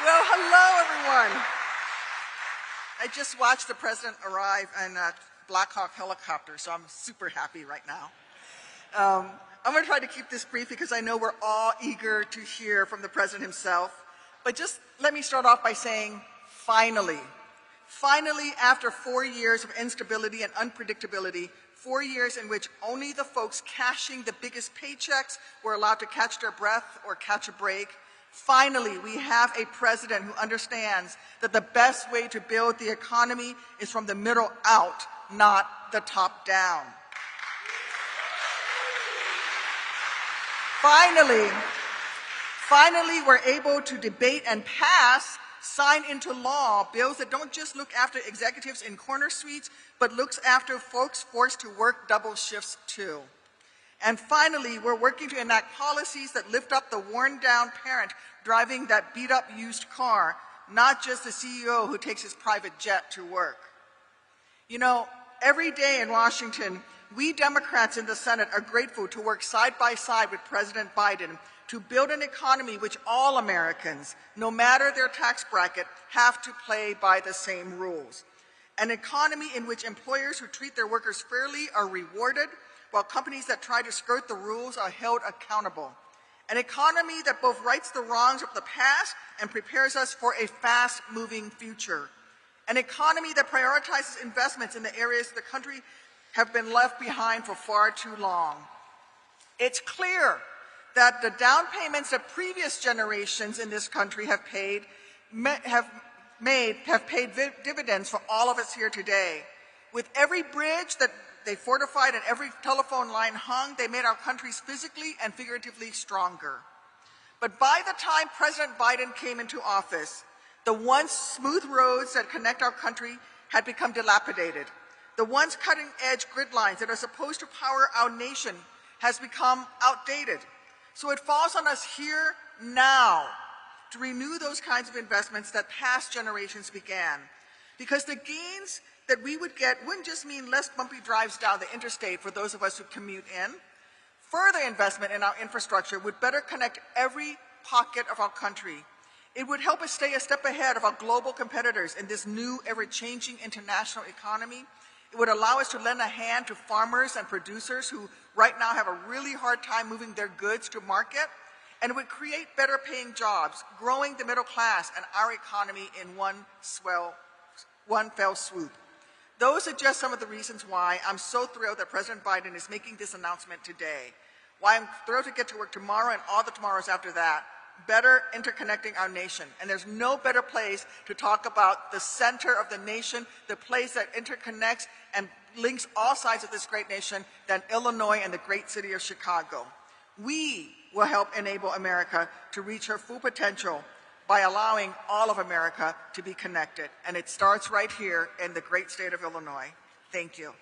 Well, hello, everyone. I just watched the president arrive in a Black Hawk helicopter, so I'm super happy right now. I'm going to try to keep this brief because I know we're all eager to hear from the president himself. But just let me start off by saying, finally. Finally, after 4 years of instability and unpredictability, 4 years in which only the folks cashing the biggest paychecks were allowed to catch their breath or catch a break, finally, we have a president who understands that the best way to build the economy is from the middle out, not the top down. Finally, we're able to debate and pass, sign into law, bills that don't just look after executives in corner suites, but looks after folks forced to work double shifts too. And finally, we're working to enact policies that lift up the worn-down parent driving that beat-up used car, not just the CEO who takes his private jet to work. You know, every day in Washington, we Democrats in the Senate are grateful to work side by side with President Biden to build an economy which all Americans, no matter their tax bracket, have to play by the same rules. An economy in which employers who treat their workers fairly are rewarded, while companies that try to skirt the rules are held accountable. An economy that both rights the wrongs of the past and prepares us for a fast-moving future. An economy that prioritizes investments in the areas the country have been left behind for far too long. It's clear that the down payments that previous generations in this country have paid dividends for all of us here today. With every bridge that they fortified and every telephone line hung, they made our countries physically and figuratively stronger. But by the time President Biden came into office, the once smooth roads that connect our country had become dilapidated. The once cutting-edge grid lines that are supposed to power our nation has become outdated. So it falls on us here now to renew those kinds of investments that past generations began. Because the gains that we would get wouldn't just mean less bumpy drives down the interstate for those of us who commute in. Further investment in our infrastructure would better connect every pocket of our country. It would help us stay a step ahead of our global competitors in this new, ever-changing international economy. It would allow us to lend a hand to farmers and producers who right now have a really hard time moving their goods to market. And it would create better paying jobs, growing the middle class and our economy in one fell swoop. Those are just some of the reasons why I'm so thrilled that President Biden is making this announcement today. Why I'm thrilled to get to work tomorrow and all the tomorrows after that, better interconnecting our nation. And there's no better place to talk about the center of the nation, the place that interconnects and links all sides of this great nation than Illinois and the great city of Chicago. We will help enable America to reach her full potential by allowing all of America to be connected. And it starts right here in the great state of Illinois. Thank you.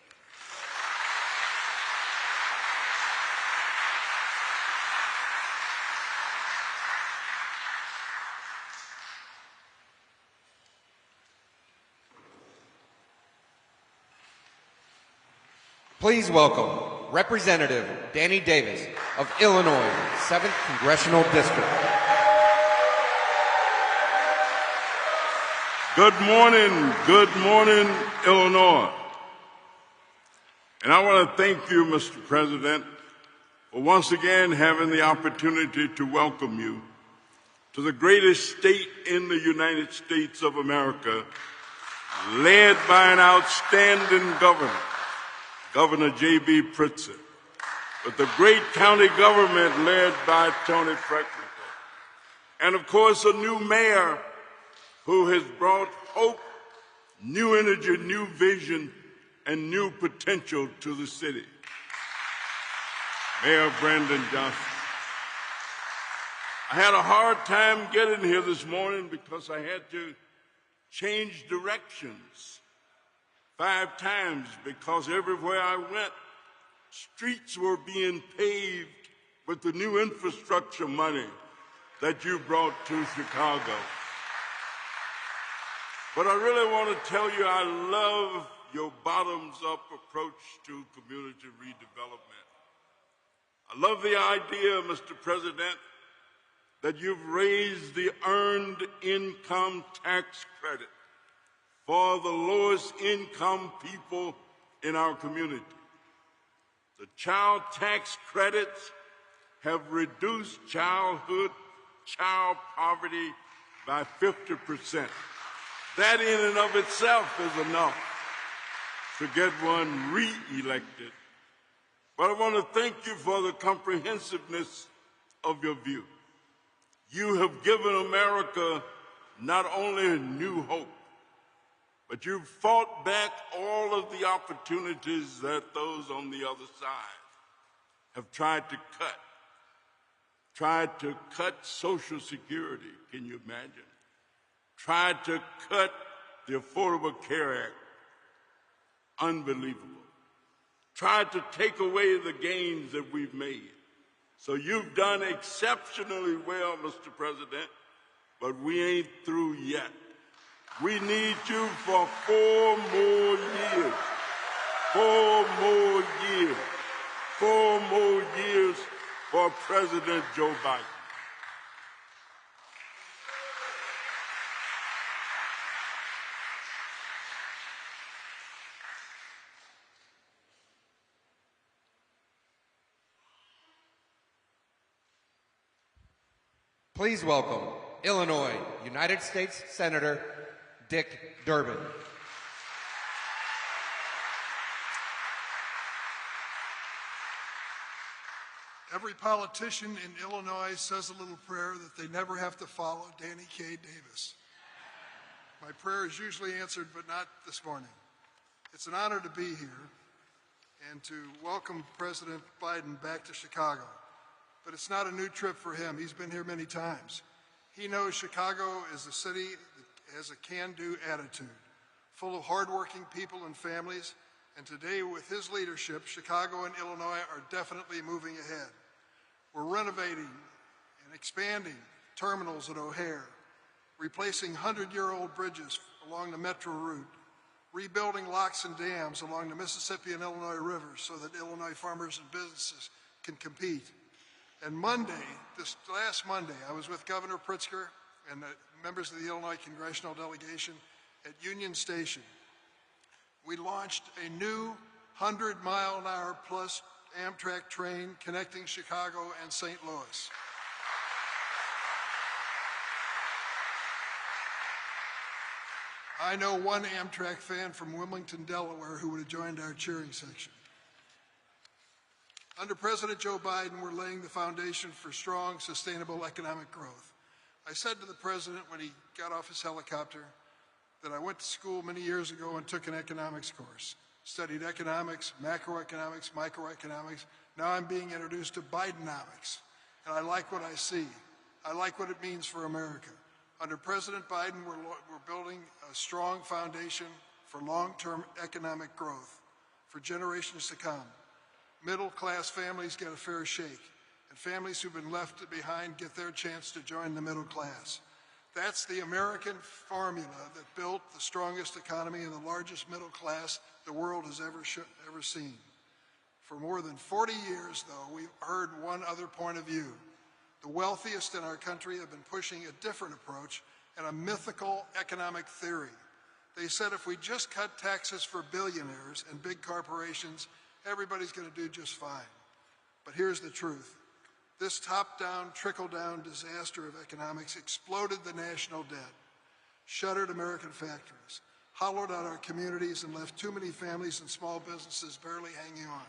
Please welcome Representative Danny Davis of Illinois, 7th Congressional District. Good morning, Illinois. And I want to thank you, Mr. President, for once again having the opportunity to welcome you to the greatest state in the United States of America, led by an outstanding governor, Governor J.B. Pritzker, with the great county government led by Tony Freckleton, and of course a new mayor who has brought hope, new energy, new vision, and new potential to the city. Mayor Brandon Johnson. I had a hard time getting here this morning because I had to change directions 5 times because everywhere I went, streets were being paved with the new infrastructure money that you brought to Chicago. But I really want to tell you I love your bottoms-up approach to community redevelopment. I love the idea, Mr. President, that you've raised the earned income tax credit for the lowest income people in our community. The child tax credits have reduced child poverty by 50%. That in and of itself is enough to get one re-elected. But I want to thank you for the comprehensiveness of your view. You have given America not only a new hope, but you've fought back all of the opportunities that those on the other side have tried to cut. Tried to cut Social Security, can you imagine? Tried to cut the Affordable Care Act. Unbelievable. Tried to take away the gains that we've made. So you've done exceptionally well, Mr. President, but we ain't through yet. We need you for 4 more years. 4 more years. 4 more years for President Joe Biden. Please welcome Illinois United States Senator Dick Durbin. Every politician in Illinois says a little prayer that they never have to follow Danny K. Davis. My prayer is usually answered, but not this morning. It's an honor to be here and to welcome President Biden back to Chicago. But it's not a new trip for him. He's been here many times. He knows Chicago is a city that has a can-do attitude, full of hardworking people and families, and today, with his leadership, Chicago and Illinois are definitely moving ahead. We're renovating and expanding terminals at O'Hare, replacing 100-year-old bridges along the Metro route, rebuilding locks and dams along the Mississippi and Illinois rivers so that Illinois farmers and businesses can compete. And this last Monday, I was with Governor Pritzker and the members of the Illinois congressional delegation at Union Station. We launched a new 100-mile-an-hour plus Amtrak train connecting Chicago and St. Louis. I know one Amtrak fan from Wilmington, Delaware, who would have joined our cheering section. Under President Joe Biden, we're laying the foundation for strong, sustainable economic growth. I said to the president when he got off his helicopter that I went to school many years ago and took an economics course, studied economics, macroeconomics, microeconomics. Now I'm being introduced to Bidenomics, and I like what I see. I like what it means for America. Under President Biden, we're building a strong foundation for long-term economic growth for generations to come. Middle-class families get a fair shake, and families who've been left behind get their chance to join the middle class. That's the American formula that built the strongest economy and the largest middle class the world has ever seen. For more than 40 years, though, we've heard one other point of view. The wealthiest in our country have been pushing a different approach and a mythical economic theory. They said if we just cut taxes for billionaires and big corporations, everybody's going to do just fine. But here's the truth. This top-down, trickle-down disaster of economics exploded the national debt, shuttered American factories, hollowed out our communities, and left too many families and small businesses barely hanging on.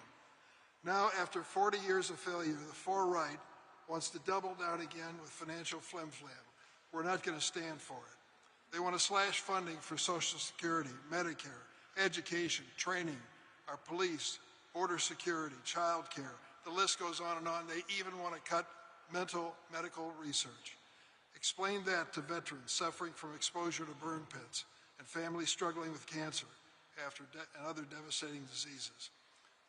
Now, after 40 years of failure, the far right wants to double down again with financial flim-flam. We're not going to stand for it. They want to slash funding for Social Security, Medicare, education, training, our police, border security, child care. The list goes on and on. They even want to cut medical research. Explain that to veterans suffering from exposure to burn pits and families struggling with cancer and other devastating diseases.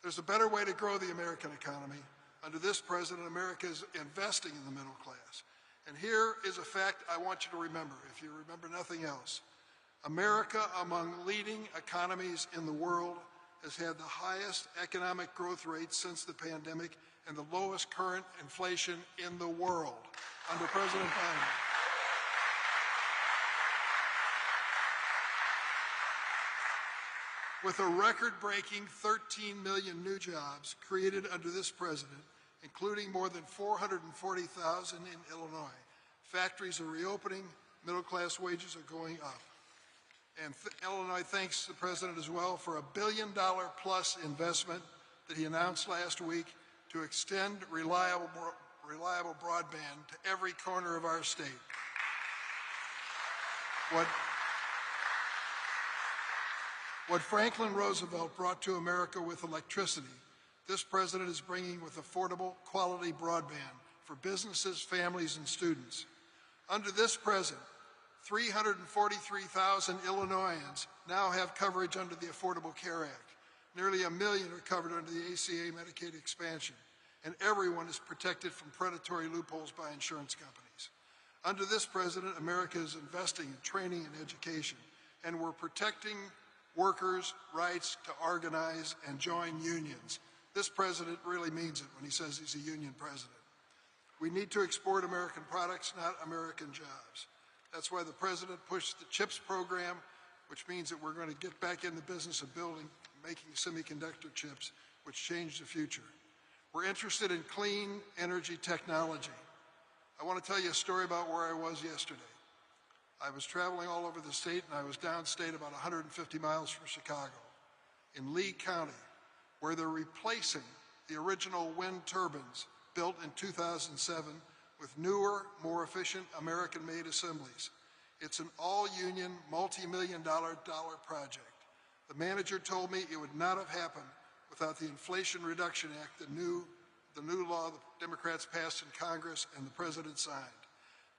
There's a better way to grow the American economy. Under this president, America is investing in the middle class. And here is a fact I want you to remember, if you remember nothing else. America, among leading economies in the world, has had the highest economic growth rate since the pandemic and the lowest current inflation in the world under President Biden. With a record-breaking 13 million new jobs created under this president, including more than 440,000 in Illinois, factories are reopening, middle-class wages are going up. And Illinois thanks the president as well for a $1 billion-plus investment that he announced last week to extend reliable broadband to every corner of our state. What Franklin Roosevelt brought to America with electricity, this president is bringing with affordable, quality broadband for businesses, families, and students. Under this president, 343,000 Illinoisans now have coverage under the Affordable Care Act. Nearly 1 million are covered under the ACA Medicaid expansion, and everyone is protected from predatory loopholes by insurance companies. Under this president, America is investing in training and education, and we're protecting workers' rights to organize and join unions. This president really means it when he says he's a union president. We need to export American products, not American jobs. That's why the president pushed the CHIPS program, which means that we're going to get back in the business of making semiconductor chips, which change the future. We're interested in clean energy technology. I want to tell you a story about where I was yesterday. I was traveling all over the state, and I was downstate about 150 miles from Chicago, in Lee County, where they're replacing the original wind turbines built in 2007 with newer, more efficient American-made assemblies. It's an all-union, multi-million-dollar project. The manager told me it would not have happened without the Inflation Reduction Act, the new law the Democrats passed in Congress and the president signed.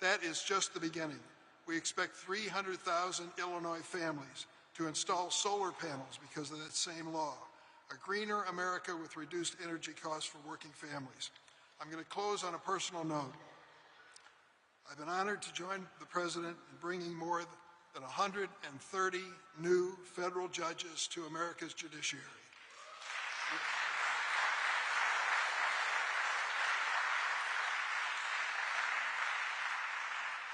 That is just the beginning. We expect 300,000 Illinois families to install solar panels because of that same law. A greener America with reduced energy costs for working families. I'm going to close on a personal note. I've been honored to join the president in bringing more than 130 new federal judges to America's judiciary.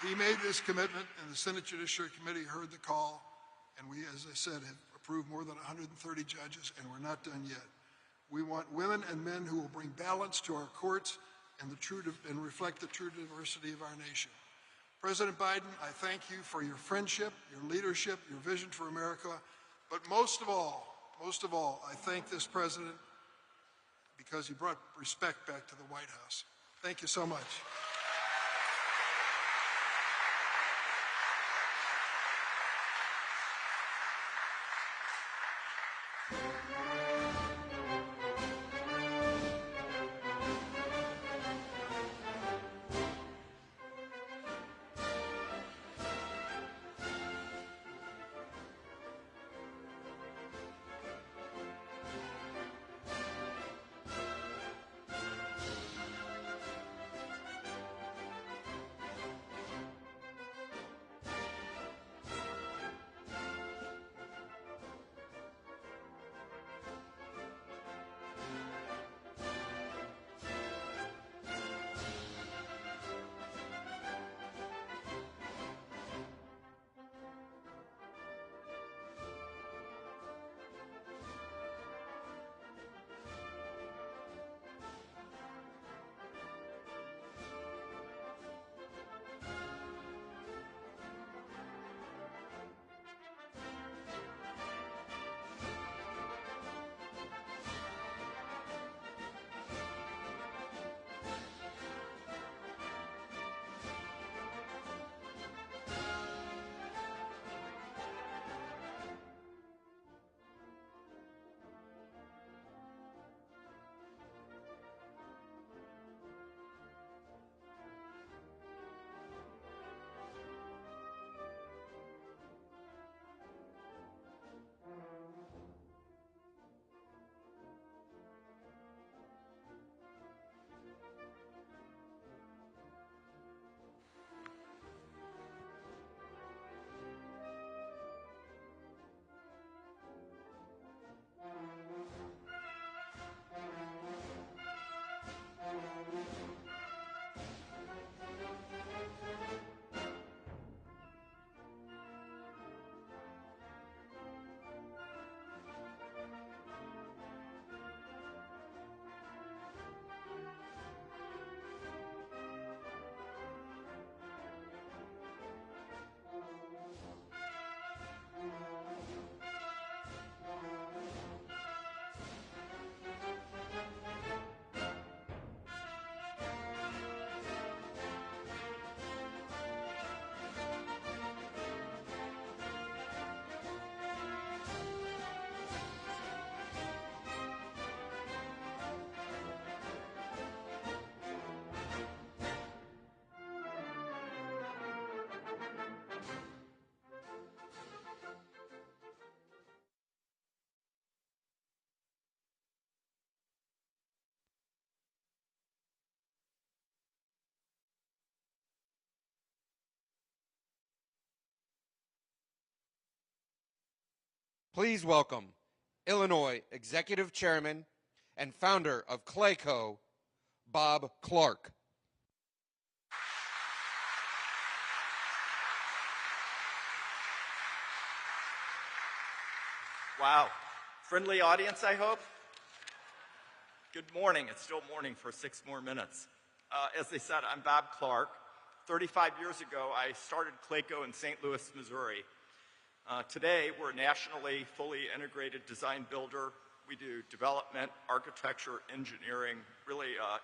He made this commitment, and the Senate Judiciary Committee heard the call, and we, as I said, have approved more than 130 judges, and we're not done yet. We want women and men who will bring balance to our courts and reflect the true diversity of our nation. President Biden, I thank you for your friendship, your leadership, your vision for America, but most of all, I thank this president because he brought respect back to the White House. Thank you so much. Please welcome Illinois Executive Chairman and founder of Clayco, Bob Clark. Wow. Friendly audience, I hope. Good morning. It's still morning for 6 more minutes. As they said, I'm Bob Clark. 35 years ago, I started Clayco in St. Louis, Missouri. Today, we're a nationally fully integrated design builder. We do development, architecture, engineering, really a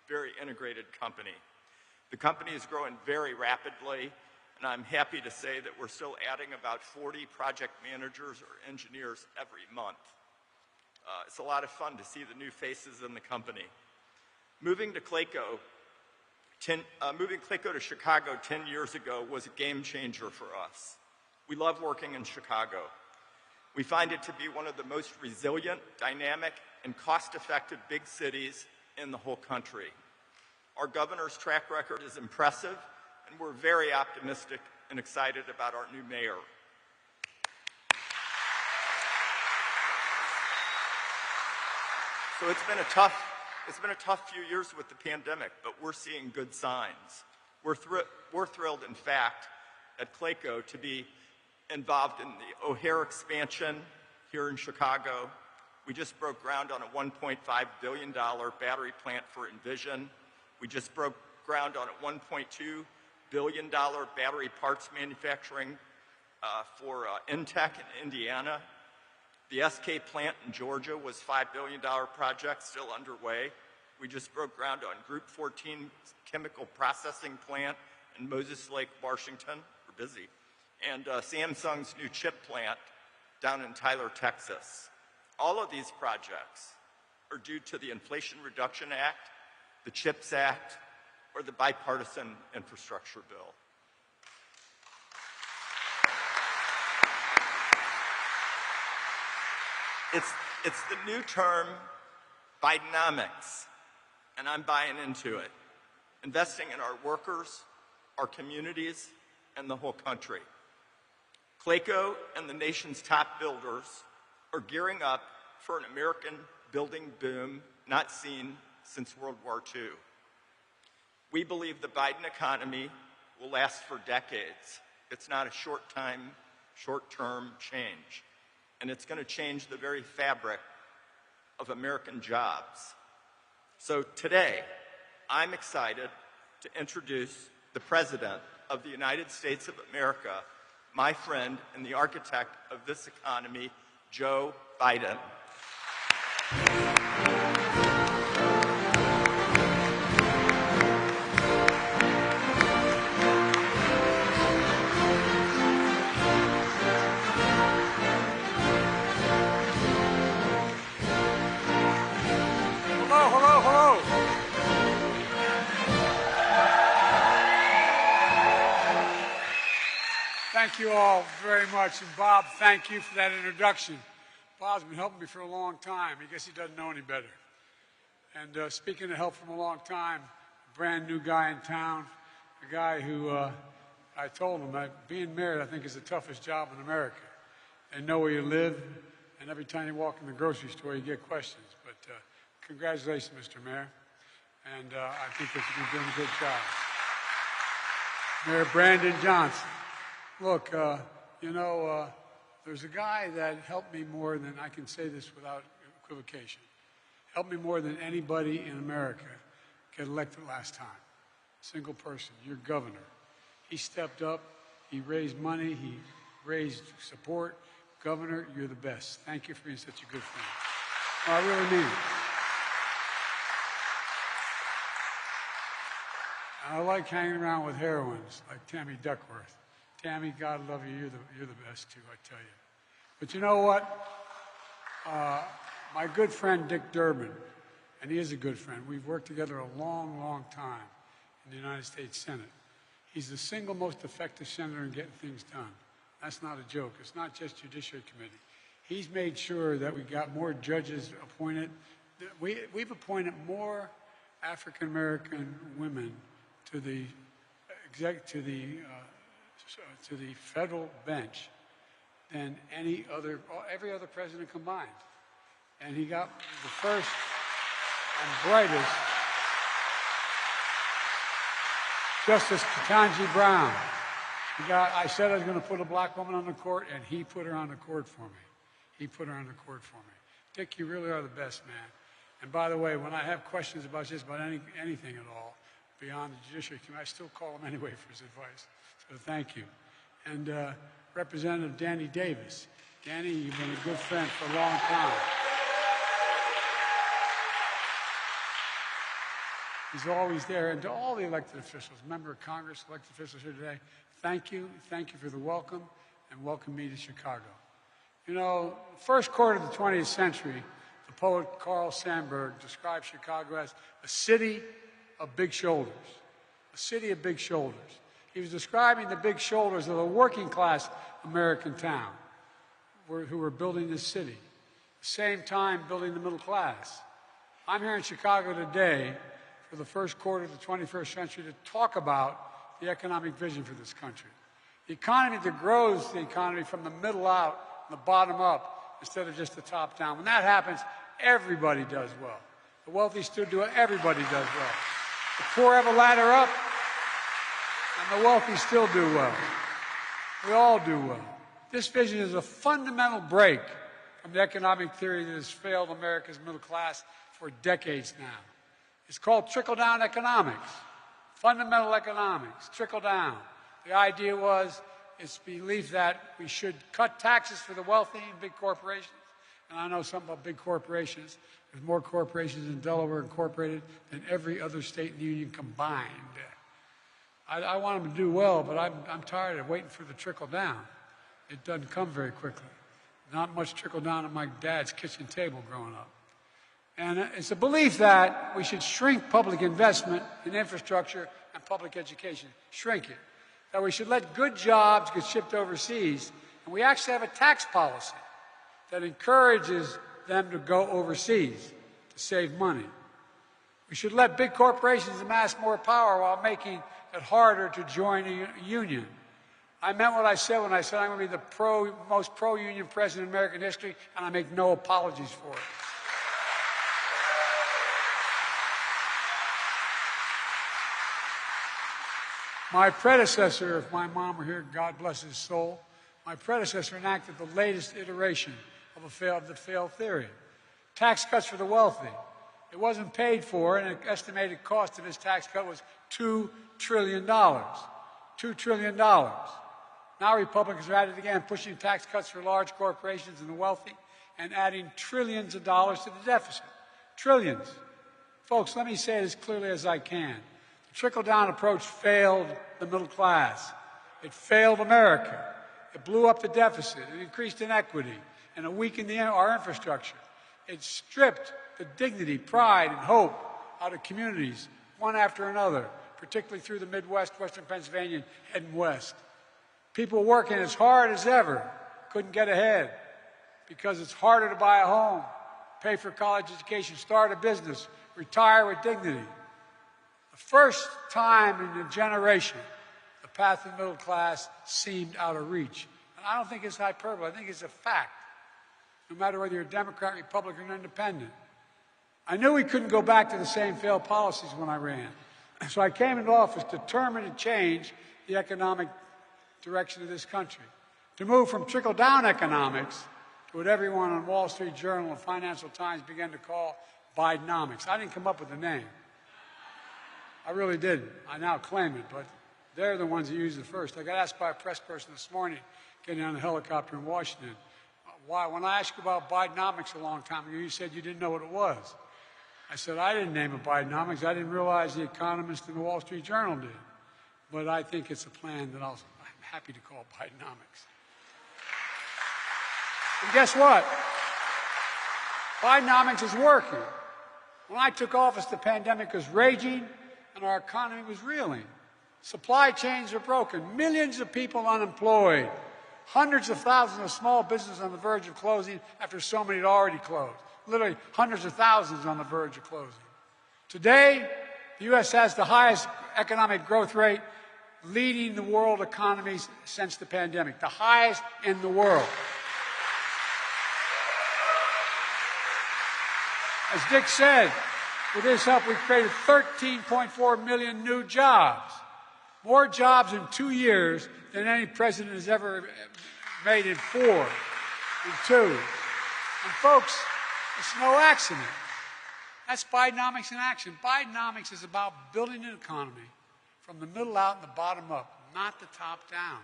very integrated company. The company is growing very rapidly, and I'm happy to say that we're still adding about 40 project managers or engineers every month. It's a lot of fun to see the new faces in the company. Moving Clayco to Chicago 10 years ago was a game changer for us. We love working in Chicago. We find it to be one of the most resilient, dynamic, and cost-effective big cities in the whole country. Our governor's track record is impressive, and we're very optimistic and excited about our new mayor. So it's been a tough few years with the pandemic, but we're seeing good signs. We're thrilled, in fact, at Clayco to be involved in the O'Hare expansion here in Chicago. We just broke ground on a $1.5 billion battery plant for Envision. We just broke ground on a $1.2 billion battery parts manufacturing for Intech in Indiana. The SK plant in Georgia was a $5 billion project still underway. We just broke ground on Group 14 chemical processing plant in Moses Lake, Washington. We're busy. And Samsung's new chip plant down in Tyler, Texas. All of these projects are due to the Inflation Reduction Act, the CHIPS Act, or the Bipartisan Infrastructure Bill. It's the new term, Bidenomics, and I'm buying into it. Investing in our workers, our communities, and the whole country. Clayco and the nation's top builders are gearing up for an American building boom not seen since World War II. We believe the Biden economy will last for decades. It's not a short-term change, and it's going to change the very fabric of American jobs. So today, I'm excited to introduce the President of the United States of America, my friend and the architect of this economy, Joe Biden. Thank you all very much. And Bob, thank you for that introduction. Bob's been helping me for a long time. I guess he doesn't know any better. And speaking of help from a long time, a brand new guy in town, a guy who I told him that being mayor, I think, is the toughest job in America. They know where you live, and every time you walk in the grocery store, you get questions. But congratulations, Mr. Mayor. And I think that you're doing a good job. Mayor Brandon Johnson. Look, there's a guy that helped me more than, I can say this without equivocation, helped me more than anybody in America get elected last time. Single person, your governor. He stepped up, he raised money, he raised support. Governor, you're the best. Thank you for being such a good friend. No, I really mean it. I like hanging around with heroines like Tammy Duckworth. Tammy, God love you. You're the best, too, I tell you. But you know what? My good friend, Dick Durbin, and he is a good friend. We've worked together a long, long time in the United States Senate. He's the single most effective senator in getting things done. That's not a joke. It's not just Judiciary Committee. He's made sure that we got more judges appointed. We've appointed more African-American women to the federal bench than every other president combined. And he got the first and brightest, Justice Ketanji Brown. I said I was going to put a black woman on the court, and he put her on the court for me. He put her on the court for me. Dick, you really are the best man. And by the way, when I have questions about just about anything at all beyond the Judiciary Committee, I still call him anyway for his advice. So thank you. And Representative Danny Davis. Danny, you've been a good friend for a long time. He's always there. And to all the elected officials, member of Congress, elected officials here today, thank you. Thank you for the welcome, and welcome me to Chicago. You know, first quarter of the 20th century, the poet Carl Sandburg described Chicago as a city of big shoulders. A city of big shoulders. He was describing the big shoulders of a working class American town who were building this city. At the same time, building the middle class. I'm here in Chicago today for the first quarter of the 21st century to talk about the economic vision for this country. The economy that grows the economy from the middle out and the bottom up instead of just the top down. When that happens, everybody does well. The wealthy still do it, everybody does well. The poor have a ladder up, and the wealthy still do well. We all do well. This vision is a fundamental break from the economic theory that has failed America's middle class for decades now. It's called trickle-down economics, fundamental economics, trickle down. The idea was, it's belief that we should cut taxes for the wealthy and big corporations. And I know something about big corporations. There's more corporations in Delaware Incorporated than every other state in the union combined. I want them to do well, but I'm tired of waiting for the trickle down. It doesn't come very quickly. Not much trickle down at my dad's kitchen table growing up. And it's a belief that we should shrink public investment in infrastructure and public education. Shrink it. That we should let good jobs get shipped overseas. And we actually have a tax policy that encourages them to go overseas to save money. We should let big corporations amass more power while making it harder to join a union. I meant what I said when I said I'm going to be the most pro-union president in American history, and I make no apologies for it. My predecessor, if my mom were here, God bless his soul, my predecessor enacted the latest iteration of the failed theory. Tax cuts for the wealthy. It wasn't paid for, and the estimated cost of his tax cut was $2 trillion. $2 trillion. Now Republicans are at it again, pushing tax cuts for large corporations and the wealthy, and adding trillions of dollars to the deficit. Trillions. Folks, let me say it as clearly as I can. The trickle-down approach failed the middle class. It failed America. It blew up the deficit. It increased inequity, and it weakened our infrastructure. It stripped the dignity, pride, and hope out of communities, one after another, particularly through the Midwest, Western Pennsylvania, and heading west. People working as hard as ever couldn't get ahead because it's harder to buy a home, pay for college education, start a business, retire with dignity. The first time in a generation, the path of the middle class seemed out of reach. And I don't think it's hyperbole. I think it's a fact, no matter whether you're a Democrat, Republican, or Independent. I knew we couldn't go back to the same failed policies when I ran. So I came into office determined to change the economic direction of this country, to move from trickle-down economics to what everyone on Wall Street Journal and Financial Times began to call Bidenomics. I didn't come up with the name. I really didn't. I now claim it, but they're the ones that used it first. I got asked by a press person this morning, getting on a helicopter in Washington, why, when I asked you about Bidenomics a long time ago, you said you didn't know what it was. I said, I didn't name it Bidenomics. I didn't realize the Economist and the Wall Street Journal did. But I think it's a plan that I'm happy to call Bidenomics. And guess what? Bidenomics is working. When I took office, the pandemic was raging and our economy was reeling. Supply chains are broken. Millions of people unemployed. Hundreds of thousands of small businesses on the verge of closing after so many had already closed. Literally hundreds of thousands on the verge of closing. Today, the U.S. has the highest economic growth rate leading the world economies since the pandemic, the highest in the world. As Dick said, with his help, we created 13.4 million new jobs. More jobs in 2 years than any president has ever made in 4, in 2. And folks, it's no accident. That's Bidenomics in action. Bidenomics is about building an economy from the middle out and the bottom up, not the top down.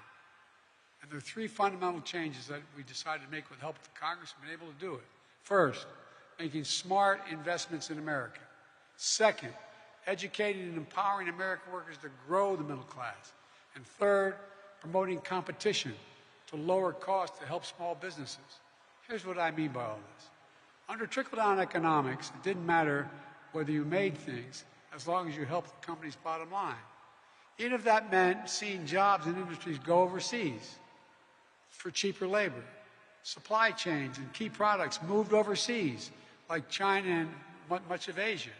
And there are 3 fundamental changes that we decided to make with the help of the Congress and been able to do it. First, making smart investments in America. Second, educating and empowering American workers to grow the middle class. And third, promoting competition to lower costs to help small businesses. Here's what I mean by all this. Under trickle-down economics, it didn't matter whether you made things as long as you helped the company's bottom line. Even if that meant seeing jobs in industries go overseas for cheaper labor. Supply chains and key products moved overseas, like China and much of Asia.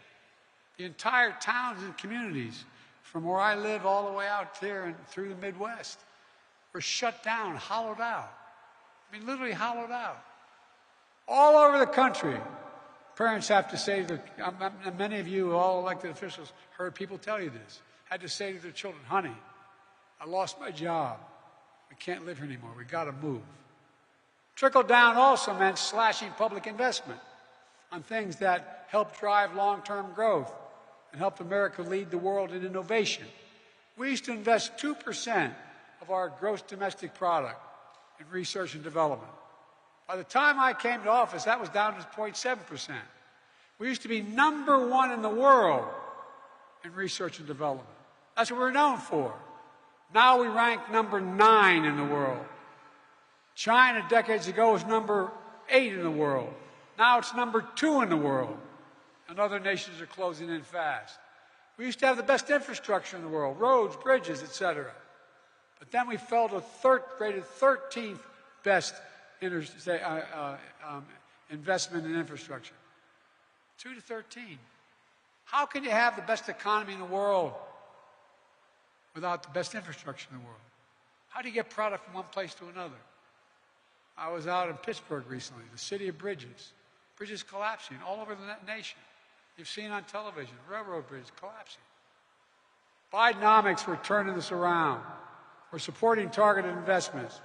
The entire towns and communities, from where I live all the way out there and through the Midwest, were shut down, hollowed out. I mean, literally hollowed out. All over the country, parents have to say to their, many of you, all elected officials, heard people tell you this, had to say to their children, honey, I lost my job. We can't live here anymore. We got to move. Trickle down also meant slashing public investment on things that help drive long-term growth and help America lead the world in innovation. We used to invest 2% of our gross domestic product in research and development. By the time I came to office, that was down to 0.7%. We used to be #1 in the world in research and development. That's what we're known for. Now we rank #9 in the world. China decades ago was #8 in the world. Now it's #2 in the world. And other nations are closing in fast. We used to have the best infrastructure in the world, roads, bridges, etc. But then we fell to rated 13th best investment in infrastructure. 2 to 13. How can you have the best economy in the world without the best infrastructure in the world? How do you get product from one place to another? I was out in Pittsburgh recently, the city of bridges. Bridges collapsing all over the nation. You've seen on television, railroad bridges collapsing. Bidenomics, we're turning this around. We're supporting targeted investments.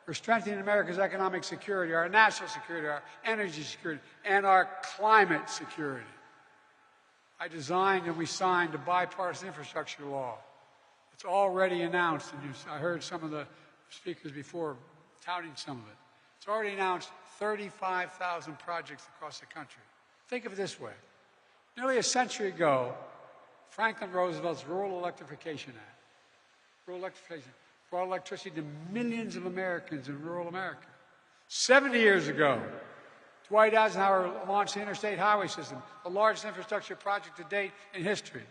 We're strengthening America's economic security, our national security, our energy security, and our climate security. I designed and we signed a bipartisan infrastructure law. It's already announced, and I heard some of the speakers before touting some of it. It's already announced 35,000 projects across the country. Think of it this way. Nearly a century ago, Franklin Roosevelt's Rural Electrification Act, brought electricity to millions of Americans in rural America. 70 years ago, Dwight Eisenhower launched the Interstate Highway System, the largest infrastructure project to date in history.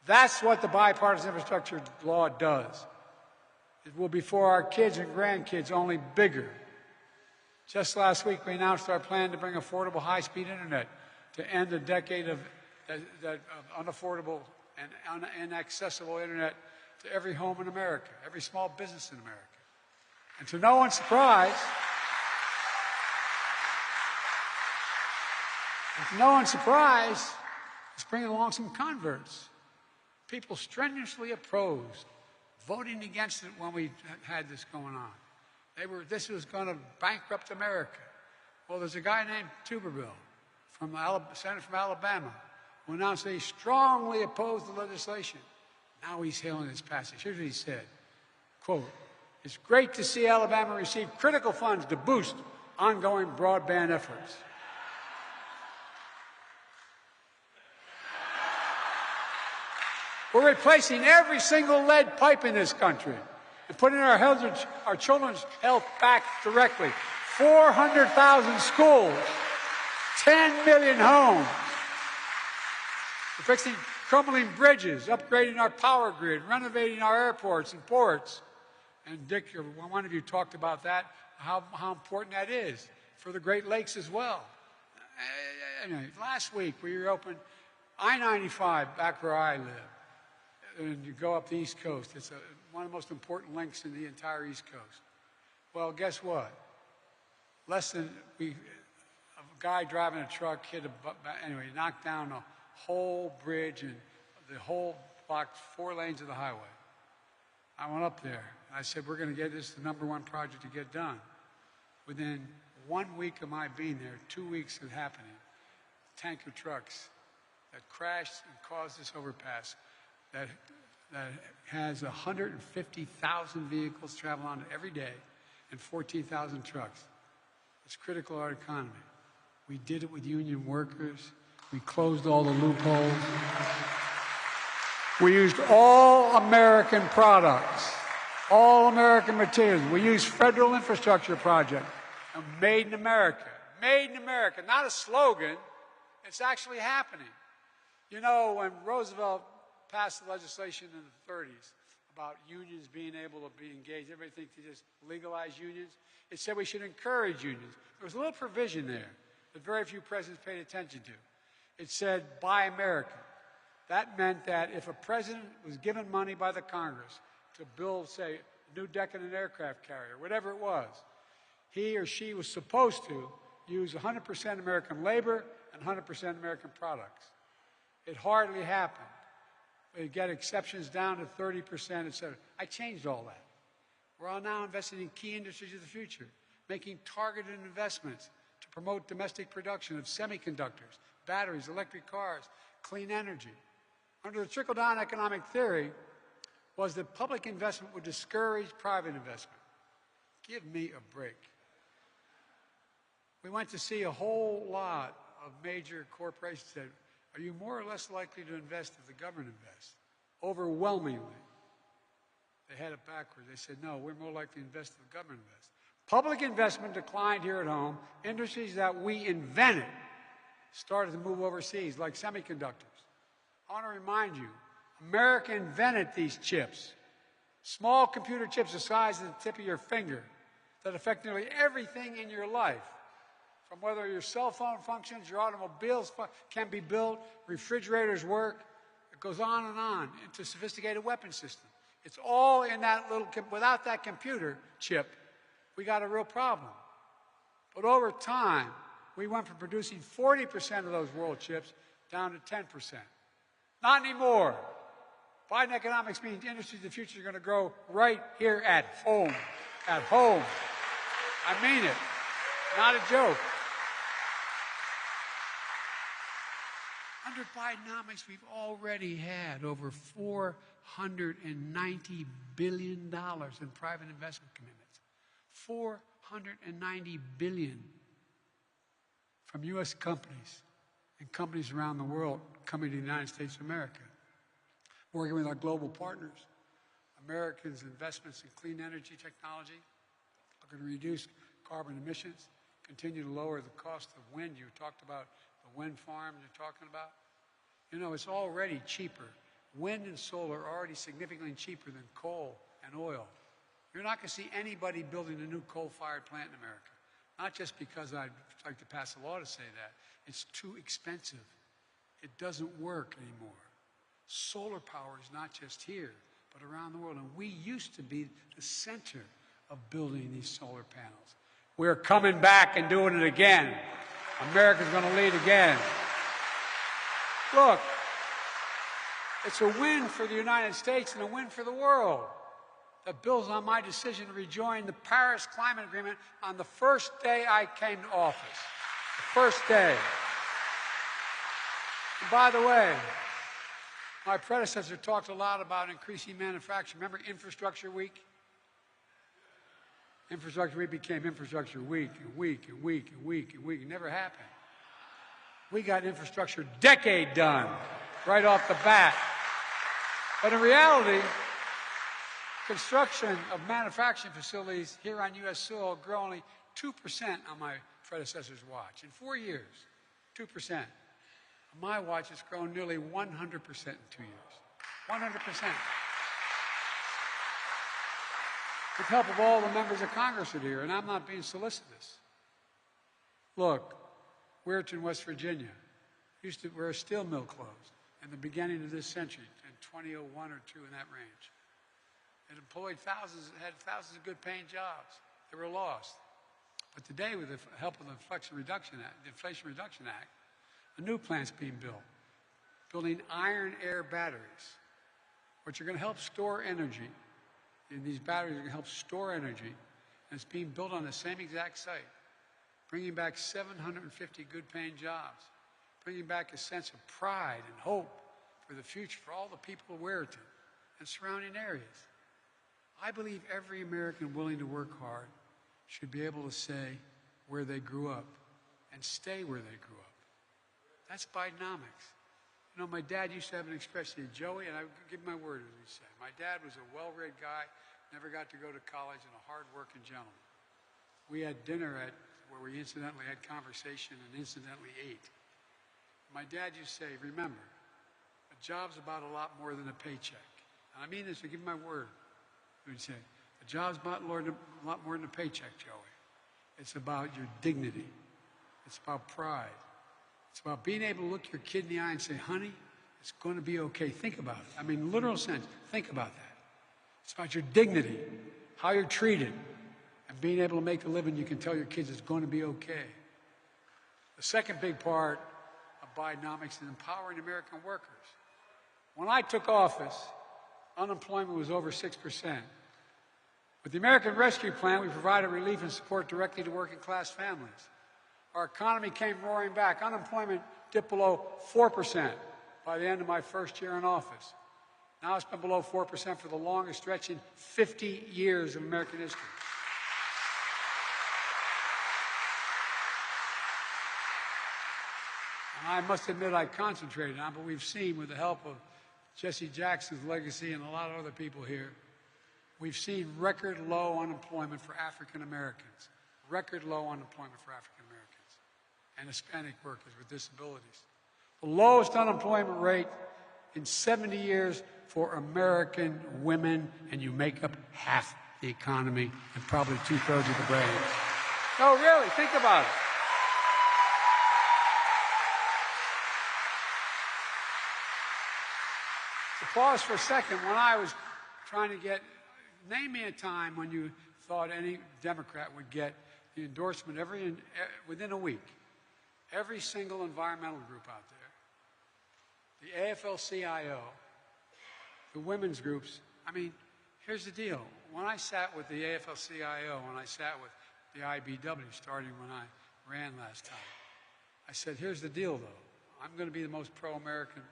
That's what the bipartisan infrastructure law does. It will be for our kids and grandkids, only bigger. Just last week, we announced our plan to bring affordable high-speed internet to end a decade of unaffordable and inaccessible internet to every home in America, every small business in America. And to no one's surprise, it's bringing along some converts. People strenuously opposed, voting against it when we had this going on. This was going to bankrupt America. Well, there's a guy named Durbin, senator from Alabama, who announced that he strongly opposed the legislation. Now he's hailing its passage. Here's what he said, quote, "It's great to see Alabama receive critical funds to boost ongoing broadband efforts." We're replacing every single lead pipe in this country and putting our children's health back directly. 400,000 schools, 10 million homes. We're fixing crumbling bridges, upgrading our power grid, renovating our airports and ports. And Dick, one of you talked about that, how important that is for the Great Lakes as well. Last week we opened I-95 back where I live. and you go up the East Coast. It's one of the most important links in the entire East Coast. Well, guess what? A guy driving a truck anyway, knocked down a whole bridge and the whole blocked 4 lanes of the highway. I went up there. I said, we're going to get this the #1 project to get done. Within 1 week of my being there, 2 weeks of happening, tanker trucks that crashed and caused this overpass that has 150,000 vehicles travel on it every day and 14,000 trucks. It's critical to our economy. We did it with union workers. We closed all the loopholes. We used all American products, all American materials. We used federal infrastructure projects. Made in America. Made in America. Not a slogan. It's actually happening. You know, when Roosevelt passed the legislation in the 30s about unions being able to be engaged, everybody thinks they just legalize unions. It said we should encourage unions. There was a little provision there that very few presidents paid attention to. It said, buy American. That meant that if a president was given money by the Congress to build, say, a new Deccan aircraft carrier, whatever it was, he or she was supposed to use 100% American labor and 100% American products. It hardly happened. We get exceptions down to 30%, et cetera. I changed all that. We're all now investing in key industries of the future, making targeted investments to promote domestic production of semiconductors, batteries, electric cars, clean energy. Under the trickle-down economic theory was that public investment would discourage private investment. Give me a break. We went to see a whole lot of major corporations that are you more or less likely to invest if the government invests? Overwhelmingly. They had it backwards. They said, no, we're more likely to invest if the government invests. Public investment declined here at home. Industries that we invented started to move overseas, like semiconductors. I want to remind you, America invented these chips. Small computer chips the size of the tip of your finger that affect nearly everything in your life. From whether your cell phone functions, your automobiles can be built, refrigerators work, it goes on and on into sophisticated weapon systems. It's all in that little, without that computer chip, we got a real problem. But over time, we went from producing 40% of those world chips down to 10%. Not anymore. Biden economics means industries of the future are going to grow right here at home. At home. I mean it. Not a joke. Under Bidenomics, we've already had over $490 billion in private investment commitments. $490 billion from U.S. companies and companies around the world coming to the United States of America. Working with our global partners, Americans' investments in clean energy technology are going to reduce carbon emissions, continue to lower the cost of wind. You talked about the wind farms you're talking about. You know, it's already cheaper. Wind and solar are already significantly cheaper than coal and oil. You're not going to see anybody building a new coal-fired plant in America. Not just because I'd like to pass a law to say that. It's too expensive. It doesn't work anymore. Solar power is not just here, but around the world. And we used to be the center of building these solar panels. We're coming back and doing it again. America's going to lead again. Look, it's a win for the United States and a win for the world that builds on my decision to rejoin the Paris Climate Agreement on the first day I came to office. The first day. And by the way, my predecessor talked a lot about increasing manufacturing. Remember Infrastructure Week? Infrastructure Week became Infrastructure Week and week and week and week and week. It never happened. We got Infrastructure Decade done right off the bat. But in reality, construction of manufacturing facilities here on U.S. soil grew only 2% on my predecessor's watch. In 4 years, 2%. On my watch, it's grown nearly 100% in 2 years. 100%. With help of all the members of Congress that are here, and I'm not being solicitous. Look, Weirton, West Virginia, where a steel mill closed in the beginning of this century in 2001 or 2 in that range. It employed thousands, had thousands of good paying jobs. They were lost. But today, with the help of the Inflation Reduction Act, a new plant's being built, building iron air batteries, which are going to help store energy. And these batteries are going to help store energy, and it's being built on the same exact site, bringing back 750 good-paying jobs, bringing back a sense of pride and hope for the future for all the people of Weirton and surrounding areas. I believe every American willing to work hard should be able to say where they grew up and stay where they grew up. That's Bidenomics. You know, my dad used to have an expression, Joey, and I give my word, as we say. My dad was a well-read guy, never got to go to college, and a hard-working gentleman. We had dinner where we incidentally had conversation and incidentally ate. My dad used to say, remember, a job's about a lot more than a paycheck. And I mean this, I give my word. He would say, a job's about a lot more than a paycheck, Joey. It's about your dignity. It's about pride. It's about being able to look your kid in the eye and say, honey, it's going to be okay. Think about it. I mean, literal sense, think about that. It's about your dignity, how you're treated, and being able to make a living you can tell your kids it's going to be okay. The second big part of Bidenomics is empowering American workers. When I took office, unemployment was over 6%. With the American Rescue Plan, we provided relief and support directly to working-class families. Our economy came roaring back. Unemployment dipped below 4% by the end of my first year in office. Now it's been below 4% for the longest stretch in 50 years of American history. And I must admit I concentrated on, but we've seen with the help of Jesse Jackson's legacy and a lot of other people here, we've seen record low unemployment for African Americans. Record low unemployment for African Americans and Hispanic workers with disabilities. The lowest unemployment rate in 70 years for American women, and you make up half the economy and probably 2/3 of the brain. No, really, think about it. To pause for a second, when I was trying to name me a time when you thought any Democrat would get the endorsement within a week. Every single environmental group out there, the AFL-CIO, the women's groups. I mean, here's the deal. When I sat with the AFL-CIO, when I sat with the IBW, starting when I ran last time, I said, here's the deal, though. I'm going to be the most pro-American,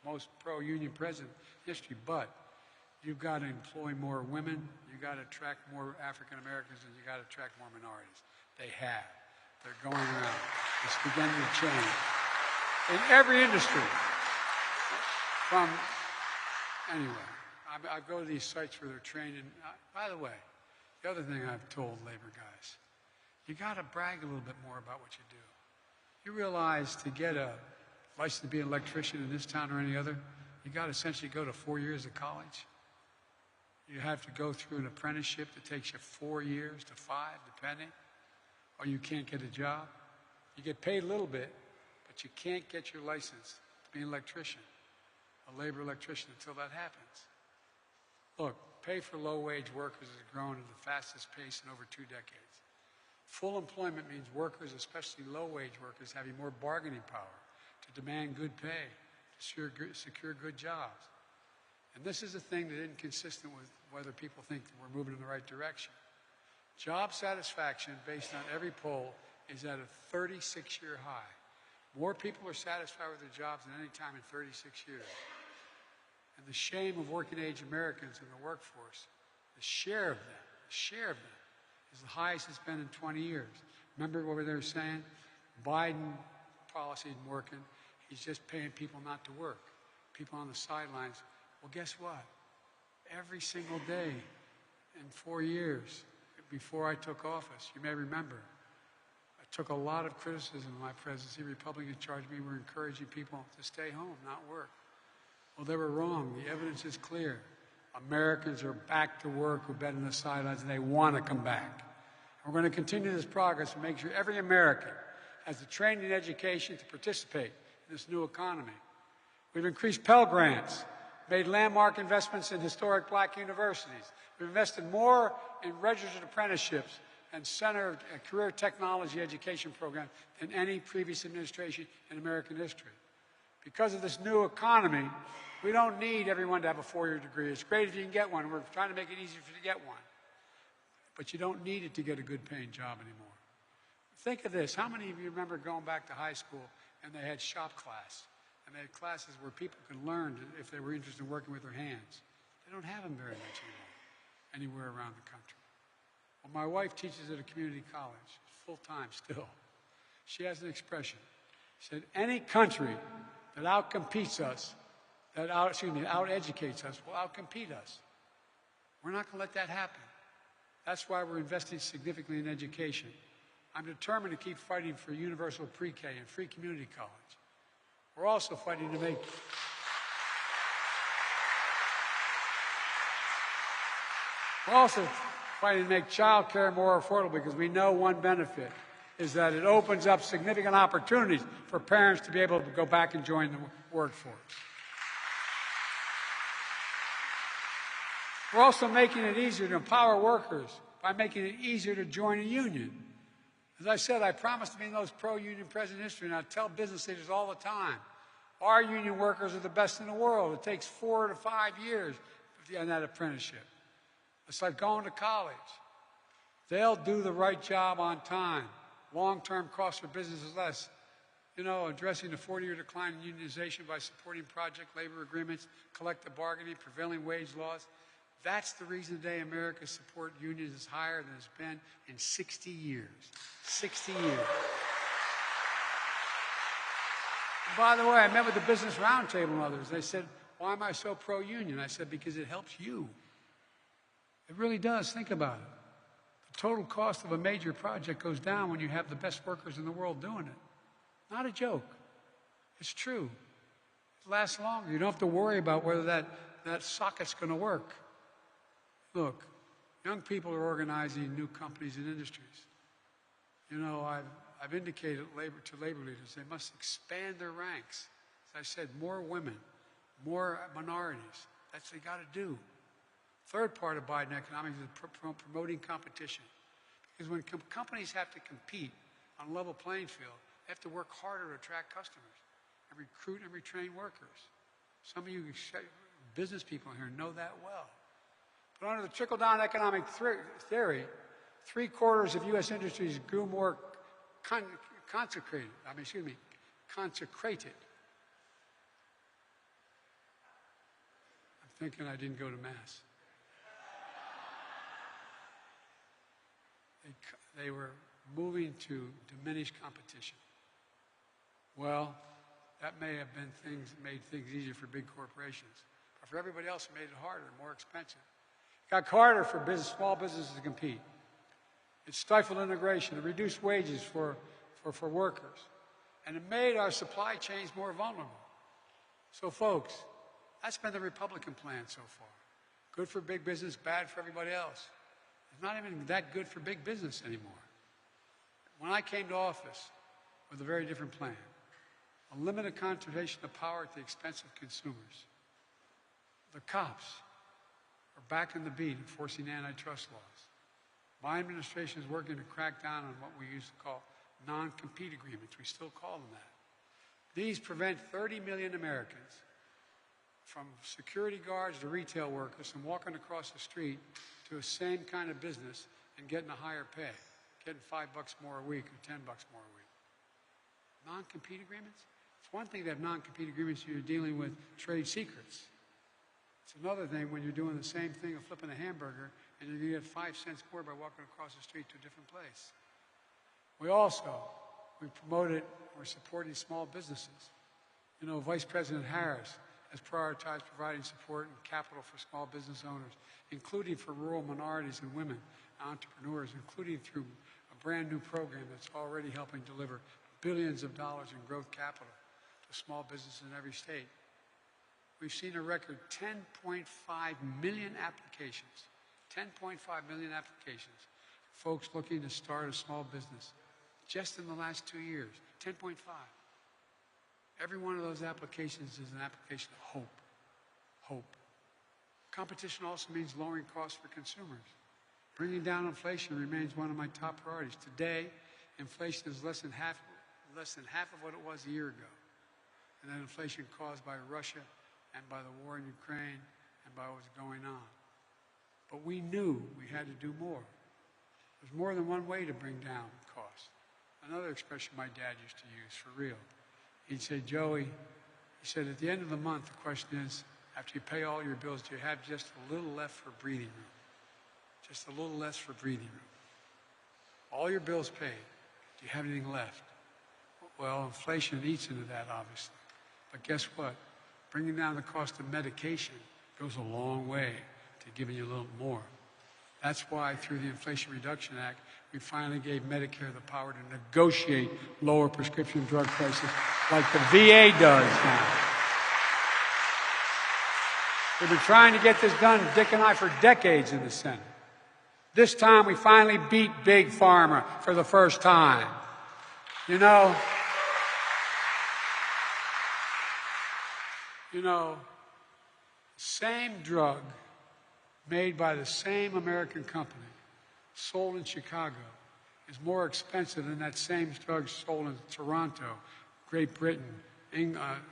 most pro-union president in history, but you've got to employ more women, you've got to attract more African Americans, and you've got to attract more minorities. They have. They're going around. It's beginning to change. In every industry. Anyway, I go to these sites where they're training. By the way, the other thing I've told labor guys, you got to brag a little bit more about what you do. You realize to get a license to be an electrician in this town or any other, you got to essentially go to 4 years of college. You have to go through an apprenticeship that takes you 4 years to 5, depending, or you can't get a job. You get paid a little bit, but you can't get your license to be an electrician, a labor electrician, until that happens. Look, pay for low-wage workers has grown at the fastest pace in over 2 decades. Full employment means workers, especially low-wage workers, having more bargaining power to demand good pay, to secure good jobs. And this is a thing that isn't consistent with whether people think that we're moving in the right direction. Job satisfaction, based on every poll, is at a 36-year high. More people are satisfied with their jobs than any time in 36 years. And the shame of working-age Americans in the workforce, the share of them, is the highest it's been in 20 years. Remember what they were saying? Biden policy isn't working. He's just paying people not to work. People on the sidelines. Well, guess what? Every single day in 4 years before I took office, you may remember, I took a lot of criticism in my presidency. Republicans charged me we're encouraging people to stay home, not work. Well, they were wrong. The evidence is clear. Americans are back to work who've been on the sidelines, and they want to come back. And we're going to continue this progress and make sure every American has the training and education to participate in this new economy. We've increased Pell Grants made landmark investments in historic black universities. We've invested more in registered apprenticeships and center career technology education programs than any previous administration in American history. Because of this new economy, we don't need everyone to have a four-year degree. It's great if you can get one. We're trying to make it easier for you to get one. But you don't need it to get a good paying job anymore. Think of this. How many of you remember going back to high school and they had shop class? And they had classes where people could learn if they were interested in working with their hands. They don't have them very much anymore, anywhere around the country. Well, my wife teaches at a community college, full-time still. She has an expression. She said, any country that outcompetes us, out-educates us, will outcompete us. We're not going to let that happen. That's why we're investing significantly in education. I'm determined to keep fighting for universal pre-K and free community college. We're also fighting to make child care more affordable because we know one benefit is that it opens up significant opportunities for parents to be able to go back and join the workforce. We're also making it easier to empower workers by making it easier to join a union. As I said, I promised to be the most pro-union president in history, and I tell business leaders all the time, our union workers are the best in the world. It takes 4 to 5 years in that apprenticeship. It's like going to college. They'll do the right job on time. Long-term cost for business is less. You know, addressing the 40-year decline in unionization by supporting project labor agreements, collective bargaining, prevailing wage laws. That's the reason today America's support unions is higher than it's been in 60 years. 60 years. And by the way, I met with the Business Roundtable and others. They said, why am I so pro-union? I said, because it helps you. It really does. Think about it. The total cost of a major project goes down when you have the best workers in the world doing it. Not a joke. It's true. It lasts longer. You don't have to worry about whether that socket's going to work. Look, young people are organizing new companies and industries. You know, I've indicated to labor leaders they must expand their ranks. As I said, more women, more minorities. That's what they got to do. Third part of Biden economics is promoting competition. Because when companies have to compete on a level playing field, they have to work harder to attract customers and recruit and retrain workers. Some of you business people here know that well. But under the trickle-down economic theory, 3/4 of U.S. industries grew more consecrated. I'm thinking I didn't go to Mass. They were moving to diminish competition. Well, that may have been made things easier for big corporations. But for everybody else, it made it harder, more expensive. It got harder for small businesses to compete. It stifled integration. It reduced wages for workers. And it made our supply chains more vulnerable. So, folks, that's been the Republican plan so far. Good for big business, bad for everybody else. It's not even that good for big business anymore. When I came to office with a very different plan, a limited concentration of power at the expense of consumers. The cops are back in the beat enforcing antitrust laws. My administration is working to crack down on what we used to call non-compete agreements. We still call them that. These prevent 30 million Americans, from security guards to retail workers, from walking across the street to the same kind of business and getting a higher pay, getting $5 more a week or $10 more a week. Non-compete agreements? It's one thing to have non-compete agreements when you're dealing with trade secrets. It's another thing when you're doing the same thing of flipping a hamburger and you're going to get 5 cents more by walking across the street to a different place. We promoted, we're supporting small businesses. You know, Vice President Harris has prioritized providing support and capital for small business owners, including for rural minorities and women entrepreneurs, including through a brand new program that's already helping deliver billions of dollars in growth capital to small businesses in every state. We've seen a record 10.5 million applications, 10.5 million applications, folks looking to start a small business just in the last 2 years, 10.5. Every one of those applications is an application of hope. hope. Competition also means lowering costs for consumers. Bringing down inflation remains one of my top priorities. Today, inflation is less than half of what it was a year ago. And that inflation caused by Russia and by the war in Ukraine and by what's going on. But we knew we had to do more. There's more than one way to bring down costs. Another expression my dad used to use, for real. He'd say, Joey, he said, at the end of the month, the question is, after you pay all your bills, do you have just a little left for breathing room? Just a little less for breathing room. All your bills paid. Do you have anything left? Well, inflation eats into that, obviously. But guess what? Bringing down the cost of medication goes a long way to giving you a little more. That's why, through the Inflation Reduction Act, we finally gave Medicare the power to negotiate lower prescription drug prices like the VA does now. We've been trying to get this done, Dick and I, for decades in the Senate. This time, we finally beat Big Pharma for the first time. You know, same drug made by the same American company, sold in Chicago, is more expensive than that same drug sold in Toronto, Great Britain,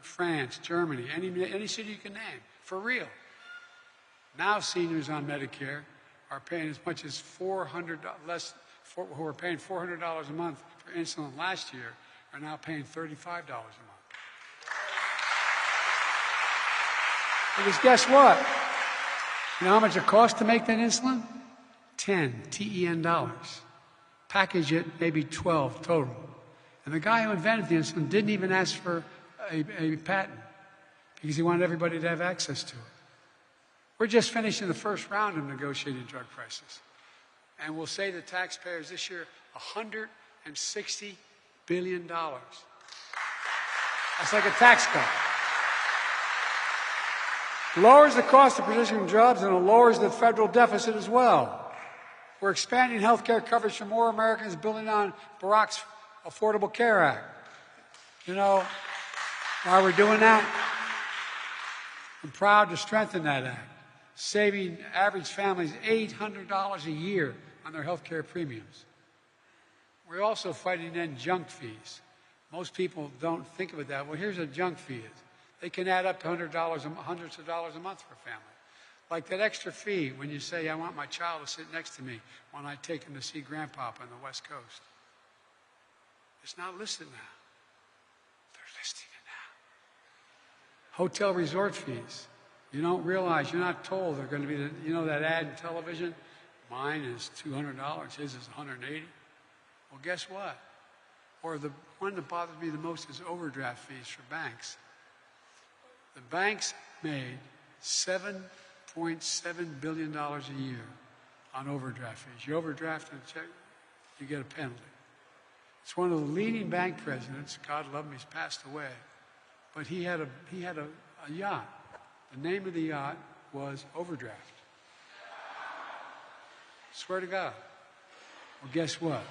France, Germany, any city you can name, for real. Now seniors on Medicare are paying as much as $400 less, who were paying $400 a month for insulin last year, are now paying $35 a month. Because guess what? You know how much it costs to make that insulin? 10, T-E-N dollars. Package it, maybe 12 total. And the guy who invented the insulin didn't even ask for a patent because he wanted everybody to have access to it. We're just finishing the first round of negotiating drug prices. And we'll save the taxpayers this year $160 billion. That's like a tax cut. Lowers the cost of prescription drugs and it lowers the federal deficit as well. We're expanding health care coverage for more Americans, building on Barack's Affordable Care Act. You know why we're doing that? I'm proud to strengthen that act, saving average families $800 a year on their health care premiums. We're also fighting to end junk fees. Most people don't think of it that way. Well, here's what a junk fee is. They can add up to hundreds of dollars a month for a family. Like that extra fee when you say, I want my child to sit next to me when I take him to see Grandpapa on the West Coast. It's not listed now. They're listing it now. Hotel resort fees. You don't realize, you're not told they're going to be, that ad in television? Mine is $200, his is $180. Well, guess what? Or the one that bothers me the most is overdraft fees for banks. The banks made $7.7 billion a year on overdraft fees. You overdraft a check, you get a penalty. It's one of the leading bank presidents, God love him, he's passed away, but he had a yacht. The name of the yacht was Overdraft. Swear to God. Well, guess what?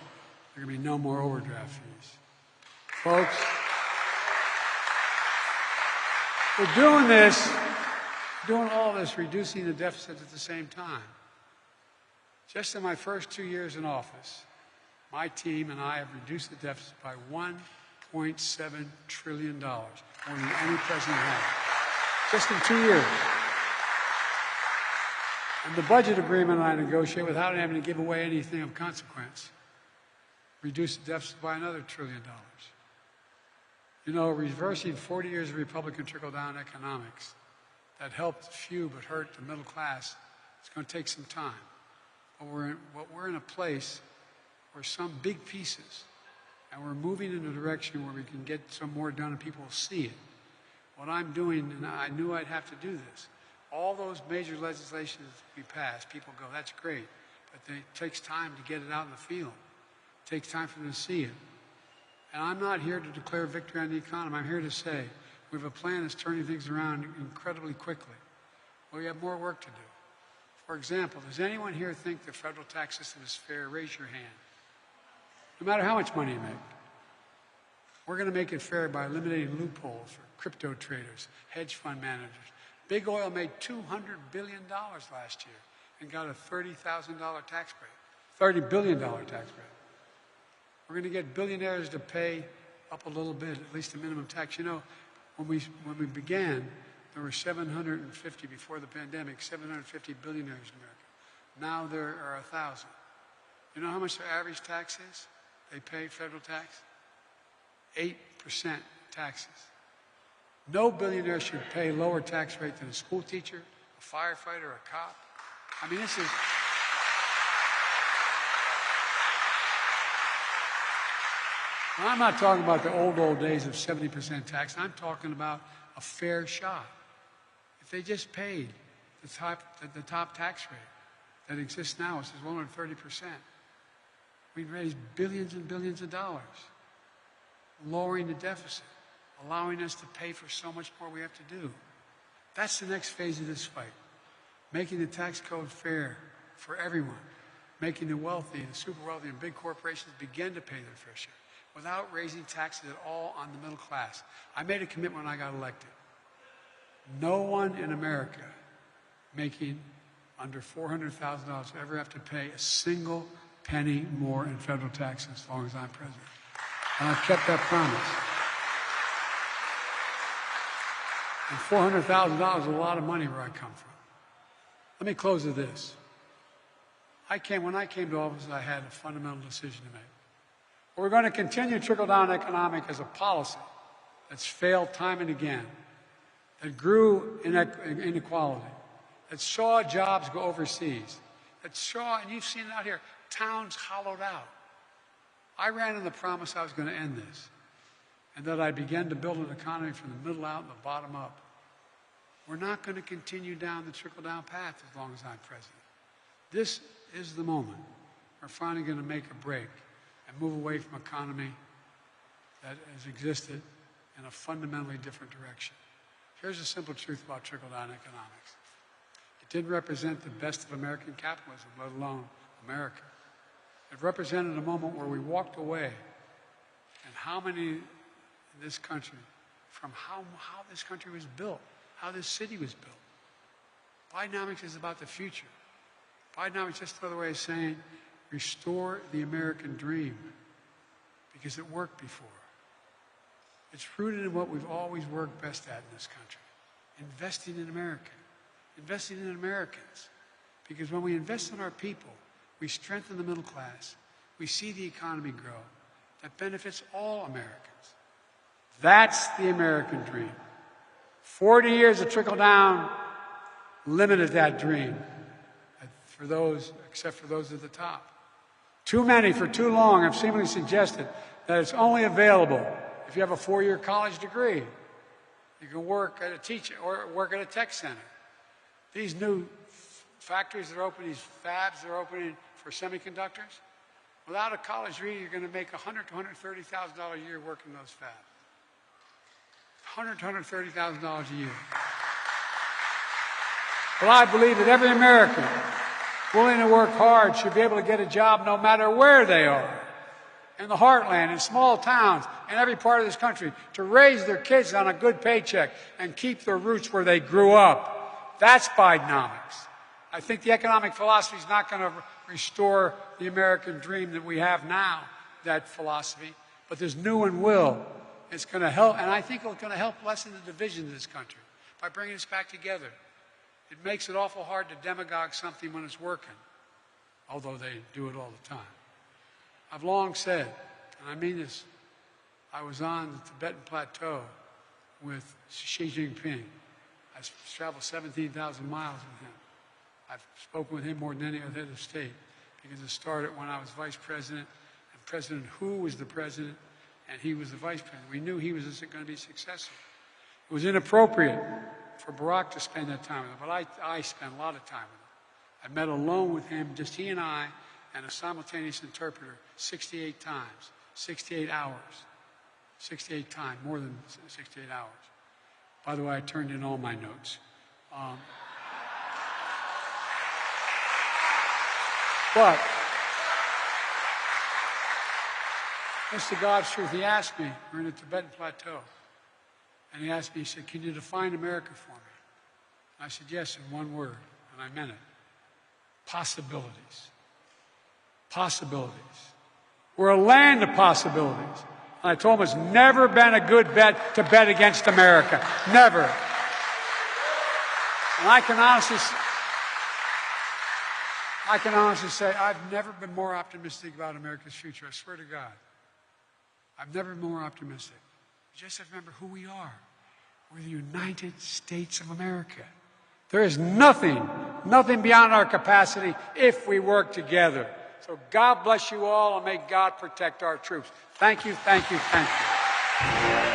There are going to be no more overdraft fees. Folks, we're doing all this, reducing the deficit at the same time. Just in my first 2 years in office, my team and I have reduced the deficit by $1.7 trillion, more than any president has. Just in 2 years. And the budget agreement I negotiated without having to give away anything of consequence reduced the deficit by another $1 trillion. You know, reversing 40 years of Republican trickle-down economics that helped few but hurt the middle class, it's going to take some time. But we're in a place where some big pieces, and we're moving in a direction where we can get some more done and people will see it. What I'm doing, and I knew I'd have to do this, all those major legislations we pass, people go, that's great, but it takes time to get it out in the field. It takes time for them to see it. And I'm not here to declare victory on the economy. I'm here to say we have a plan that's turning things around incredibly quickly. We have more work to do. For example, does anyone here think the federal tax system is fair? Raise your hand. No matter how much money you make. We're going to make it fair by eliminating loopholes for crypto traders, hedge fund managers, Big oil made $200 billion last year and got a $30,000 tax break, $30 billion tax break. We're going to get billionaires to pay up a little bit, at least the minimum tax. You know, when we began, there were 750, before the pandemic, 750 billionaires in America. Now there are 1,000. You know how much their average tax is? They pay federal tax? 8% taxes. No billionaire should pay lower tax rate than a school teacher, a firefighter, a cop. I mean, this is... I'm not talking about the old days of 70% tax. I'm talking about a fair shot. If they just paid the top tax rate that exists now, which is 130%, we'd raise billions and billions of dollars, lowering the deficit, allowing us to pay for so much more we have to do. That's the next phase of this fight, making the tax code fair for everyone, making the wealthy, the super wealthy, and big corporations begin to pay their fair share without raising taxes at all on the middle class. I made a commitment when I got elected. No one in America making under $400,000 ever have to pay a single penny more in federal taxes as long as I'm president. And I've kept that promise. And $400,000 is a lot of money where I come from. Let me close with this. When I came to office, I had a fundamental decision to make. We're going to continue trickle-down economics as a policy that's failed time and again, that grew inequality, that saw jobs go overseas, that saw, and you've seen it out here, towns hollowed out. I ran on the promise I was going to end this, and that I began to build an economy from the middle out and the bottom up. We're not going to continue down the trickle-down path as long as I'm president. This is the moment we're finally going to make a break and move away from an economy that has existed in a fundamentally different direction. Here's the simple truth about trickle-down economics. It didn't represent the best of American capitalism, let alone America. It represented a moment where we walked away, and how many in this country, from how this country was built, how this city was built. Bidenomics is about the future. Bidenomics is just another way of saying, restore the American dream, because it worked before. It's rooted in what we've always worked best at in this country, investing in America, investing in Americans. Because when we invest in our people, we strengthen the middle class, we see the economy grow, that benefits all Americans. That's the American dream. 40 years of trickle-down limited that dream, except for those at the top. Too many, for too long, have seemingly suggested that it's only available if you have a 4-year college degree. You can work at a teaching or work at a tech center. These new factories that are opening, these fabs that are opening for semiconductors, without a college degree, you're going to make $100,000 to $130,000 a year working those fabs. $100,000 to $130,000 a year. Well, I believe that every American willing to work hard should be able to get a job no matter where they are. In the heartland, in small towns, in every part of this country, to raise their kids on a good paycheck and keep their roots where they grew up. That's Bidenomics. I think the economic philosophy is not going to restore the American dream that we have now, that philosophy, but this new one will. It's going to help, and I think it's going to help lessen the division of this country by bringing us back together. It makes it awful hard to demagogue something when it's working, although they do it all the time. I've long said, and I mean this, I was on the Tibetan Plateau with Xi Jinping. I traveled 17,000 miles with him. I've spoken with him more than any other head of state because it started when I was vice president, and President Hu was the president, and he was the vice president. We knew he was going to be successful. It was inappropriate for Barack to spend that time with him, but I spent a lot of time with him. I met alone with him, just he and I, and a simultaneous interpreter 68 times, 68 hours. 68 times, more than 68 hours. By the way, I turned in all my notes. But, Mr. God's truth, he asked me, we're in the Tibetan Plateau, and he asked me, he said, can you define America for me? I said, yes, in one word, and I meant it. Possibilities. Possibilities. We're a land of possibilities. And I told him it's never been a good bet to bet against America. Never. And I can honestly say I've never been more optimistic about America's future. I swear to God. I've never been more optimistic. You just have to remember who we are. We're the United States of America. There is nothing beyond our capacity if we work together. So God bless you all, and may God protect our troops. Thank you, thank you, thank you.